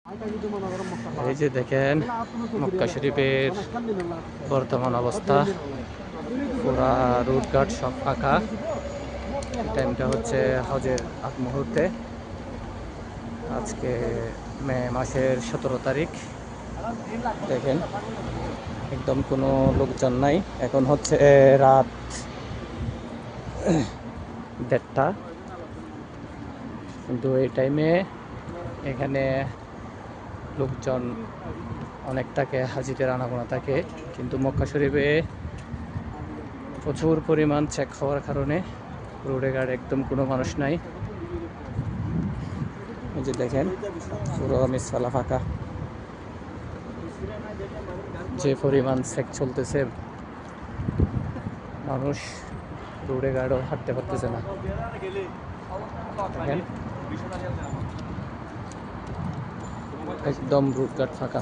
এই যে দেখেন মক্কা শরীফের বর্তমান অবস্থা, পুরা রুটঘাট সব ফাঁকা। এই টাইমটা হচ্ছে হজের আগ মুহূর্তে। আজকে মে মাসের 17 তারিখ। দেখেন একদম কোনো লোকজন নাই। এখন হচ্ছে রাত 1:30, কিন্তু এই টাইমে এখানে লোকজন অনেক থাকে, হাজিদের আনাগোনা থাকে। কিন্তু মক্কা শরীফে প্রচুর পরিমাণ চেক হওয়ার কারণে রোডে ঘাটে একদম কোনো মানুষ নাই। এই যে দেখেন পুরো মিসফালা ফাঁকা। যে পরিমাণ চেক চলতেছে, মানুষ রোডে ঘাটও হাঁটতে পারতেছে না। দেখেন একদম রোডঘাট ফাঁকা।